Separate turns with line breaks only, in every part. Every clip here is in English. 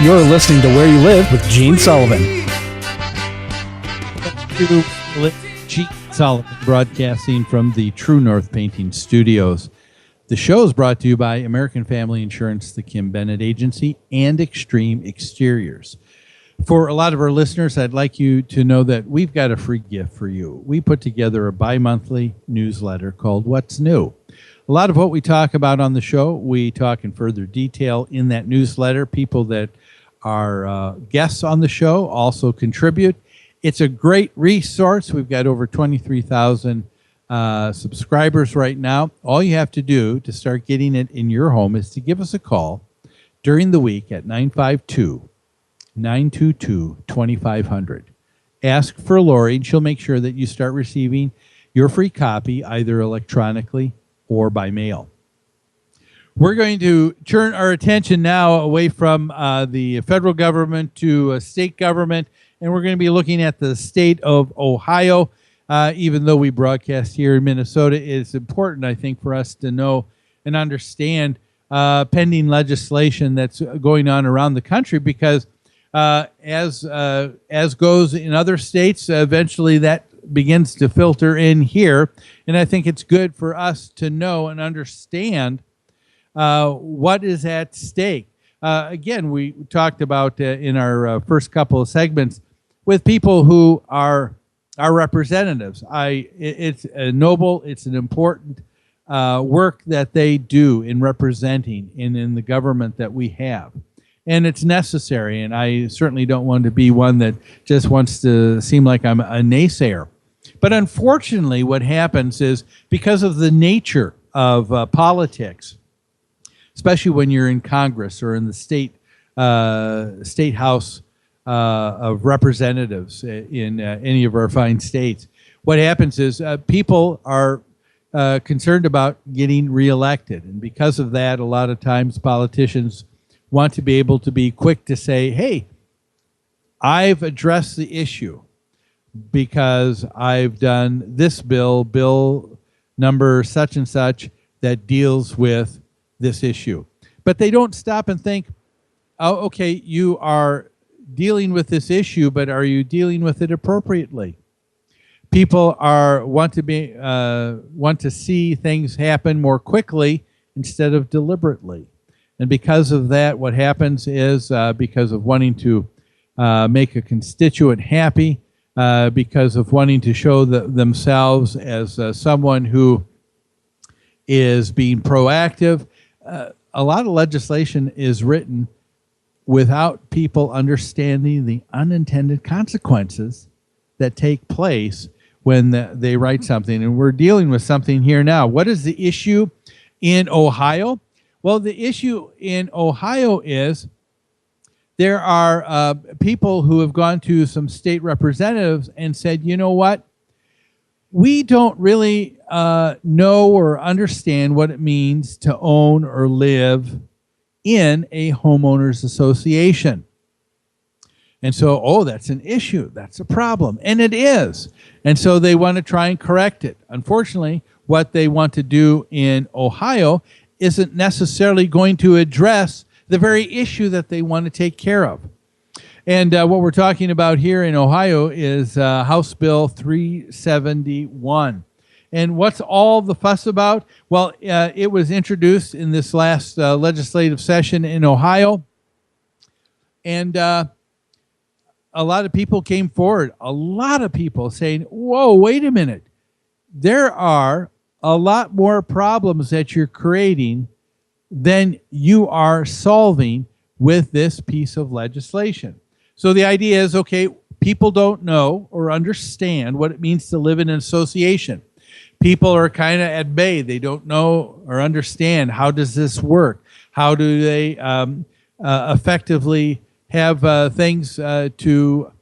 You're listening to Where You Live with Gene Sullivan.
Gene Sullivan, broadcasting from the True North Painting Studios. The show is brought to you by American Family Insurance, the Kim Bennett Agency, and Extreme Exteriors. For a lot of our listeners, I'd like you to know that we've got a free gift for you. We put together a bi-monthly newsletter called What's New. A lot of what we talk about on the show, we talk in further detail in that newsletter. People that are guests on the show also contribute. It's a great resource. We've got over 23,000 subscribers right now. All you have to do to start getting it in your home is to give us a call during the week at 952-922-2500. Ask for Lori, and she'll make sure that you start receiving your free copy either electronically or by mail. We're going to turn our attention now away from the federal government to state government, and we're going to be looking at the state of Ohio. Even though we broadcast here in Minnesota, it's important, I think, for us to know and understand pending legislation that's going on around the country, because as goes in other states, eventually that begins to filter in here, and I think it's good for us to know and understand what is at stake. Again, we talked about in our first couple of segments with people who are our representatives. It's a noble, it's an important work that they do in representing in the government that we have. And it's necessary, and I certainly don't want to be one that just wants to seem like I'm a naysayer. But unfortunately, what happens is because of the nature of politics, especially when you're in Congress or in the state house of representatives in any of our fine states, what happens is people are concerned about getting reelected. And because of that, a lot of times politicians want to be able to be quick to say, hey, I've addressed the issue because I've done this bill number such and such that deals with this issue. But they don't stop and think, oh, okay, you are dealing with this issue, but are you dealing with it appropriately? People want to see things happen more quickly instead of deliberately. And because of that, what happens is because of wanting to make a constituent happy, because of wanting to show themselves as someone who is being proactive, a lot of legislation is written without people understanding the unintended consequences that take place when they write something. And we're dealing with something here now. What is the issue in Ohio? Well, the issue in Ohio is there are people who have gone to some state representatives and said, you know what? We don't really know or understand what it means to own or live in a homeowners association. And so, that's an issue. That's a problem. And it is. And so they want to try and correct it. Unfortunately, what they want to do in Ohio isn't necessarily going to address the very issue that they want to take care of. And what we're talking about here in Ohio is House Bill 371. And what's all the fuss about? Well, it was introduced in this last legislative session in Ohio. And a lot of people came forward, a lot of people saying, whoa, wait a minute. There are a lot more problems that you're creating than you are solving with this piece of legislation. So the idea is, okay, people don't know or understand what it means to live in an association. People are kind of at bay. They don't know or understand, how does this work? How do they effectively have things to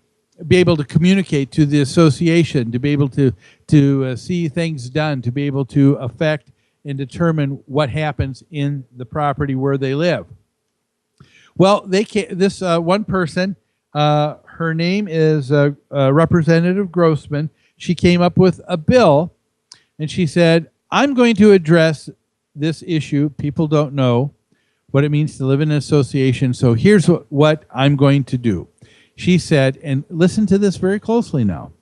be able to communicate to the association, to be able to see things done, to be able to affect and determine what happens in the property where they live. Well, this one person, her name is Representative Grossman. She came up with a bill, and she said, I'm going to address this issue. People don't know what it means to live in an association. So here's what I'm going to do. She said, and listen to this very closely now.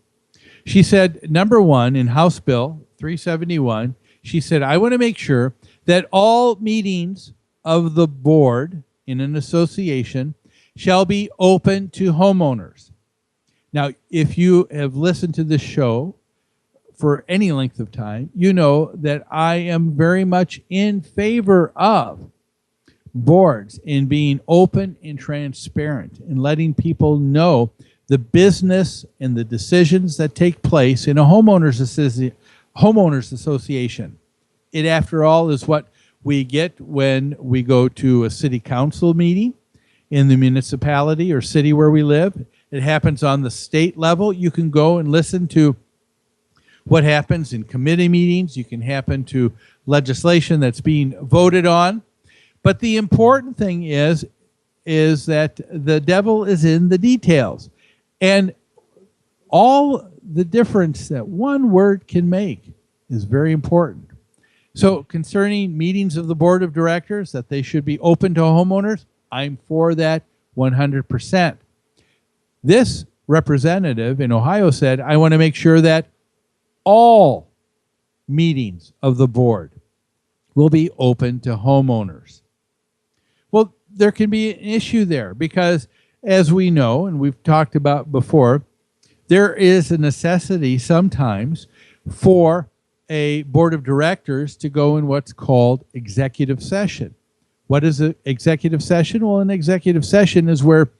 She said, number one, in House Bill 371, she said, I want to make sure that all meetings of the board in an association shall be open to homeowners. Now, if you have listened to this show for any length of time, you know that I am very much in favor of boards in being open and transparent and letting people know the business and the decisions that take place in a homeowners association. It, after all, is what we get when we go to a city council meeting in the municipality or city where we live. It happens on the state level. You can go and listen to what happens in committee meetings. You can happen to legislation that's being voted on. But the important thing is that the devil is in the details. And all the difference that one word can make is very important. So concerning meetings of the board of directors, that they should be open to homeowners, I'm for that 100%. This representative in Ohio said, I want to make sure that all meetings of the board will be open to homeowners. Well, there can be an issue there because, as we know, and we've talked about before, there is a necessity sometimes for a board of directors to go in what's called executive session. What is an executive session? Well, an executive session is where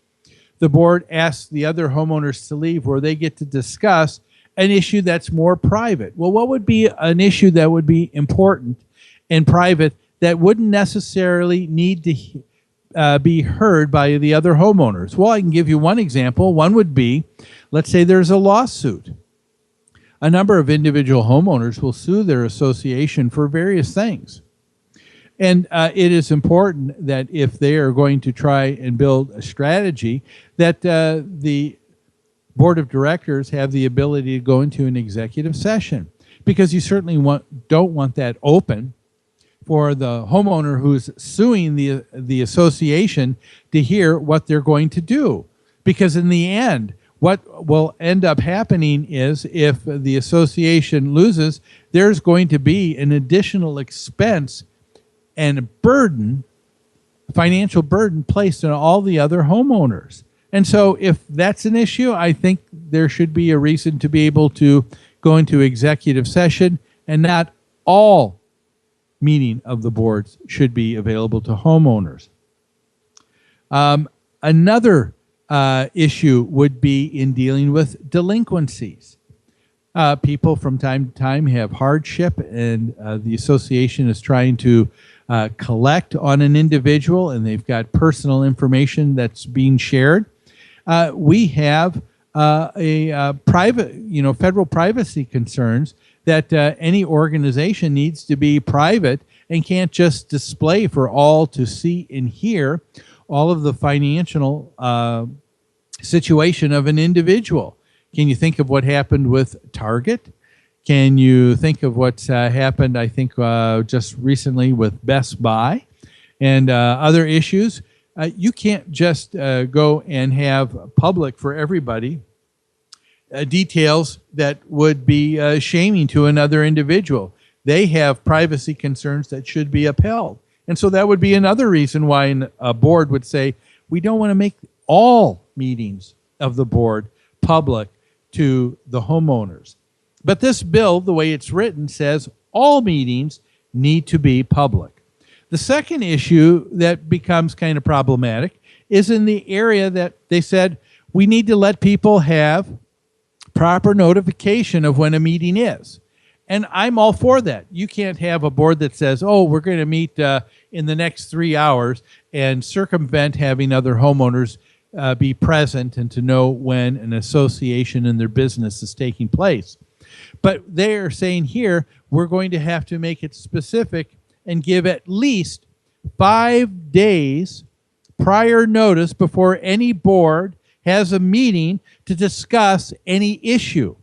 the board asks the other homeowners to leave, where they get to discuss an issue that's more private. Well, what would be an issue that would be important and private that wouldn't necessarily need to be heard by the other homeowners? Well, I can give you one example. One would be, let's say there's a lawsuit. A number of individual homeowners will sue their association for various things. And it is important that if they are going to try and build a strategy, that the board of directors have the ability to go into an executive session, because you certainly don't want that open for the homeowner who's suing the association to hear what they're going to do. Because in the end, what will end up happening is, if the association loses, there's going to be an additional expense and a burden, financial burden, placed on all the other homeowners. And so if that's an issue, I think there should be a reason to be able to go into executive session, and not all meeting of the boards should be available to homeowners. Another issue would be in dealing with delinquencies. People from time to time have hardship, and the association is trying to collect on an individual, and they've got personal information that's being shared. We have a private, federal privacy concerns that any organization needs to be private and can't just display for all to see and hear all of the financial situation of an individual. Can you think of what happened with Target? Can you think of what's happened, I think, just recently with Best Buy and other issues? You can't just go and have public for everybody details that would be shaming to another individual. They have privacy concerns that should be upheld. And so that would be another reason why a board would say, we don't want to make all meetings of the board public to the homeowners. But this bill, the way it's written, says all meetings need to be public. The second issue that becomes kind of problematic is in the area that they said we need to let people have proper notification of when a meeting is. And I'm all for that. You can't have a board that says, oh, we're going to meet in the next 3 hours, and circumvent having other homeowners be present and to know when an association and their business is taking place. But they're saying here, we're going to have to make it specific and give at least 5 days prior notice before any board has a meeting to discuss any issue.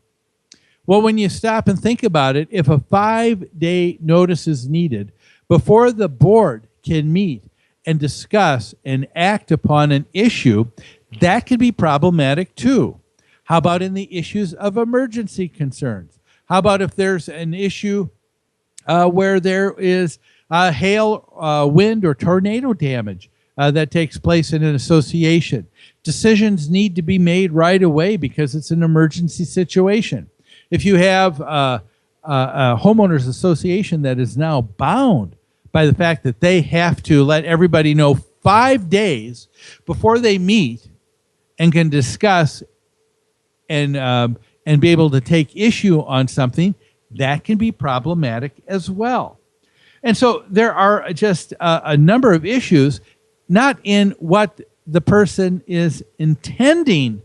Well, when you stop and think about it, if a 5-day notice is needed before the board can meet and discuss and act upon an issue, that can be problematic too. How about in the issues of emergency concerns? How about if there's an issue where there is hail, wind, or tornado damage that takes place in an association? Decisions need to be made right away because it's an emergency situation. If you have a homeowners association that is now bound by the fact that they have to let everybody know 5 days before they meet and can discuss and be able to take issue on something, that can be problematic as well. And so there are just a number of issues, not in what the person is intending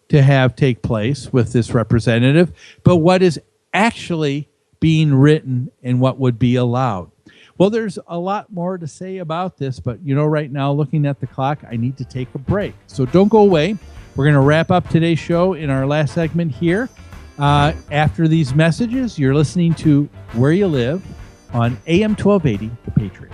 to have take place with this representative, but what is actually being written and what would be allowed. Well, there's a lot more to say about this, but right now, looking at the clock, I need to take a break. So don't go away. We're going to wrap up today's show in our last segment here. After these messages, you're listening to Where You Live on AM 1280, The Patriot.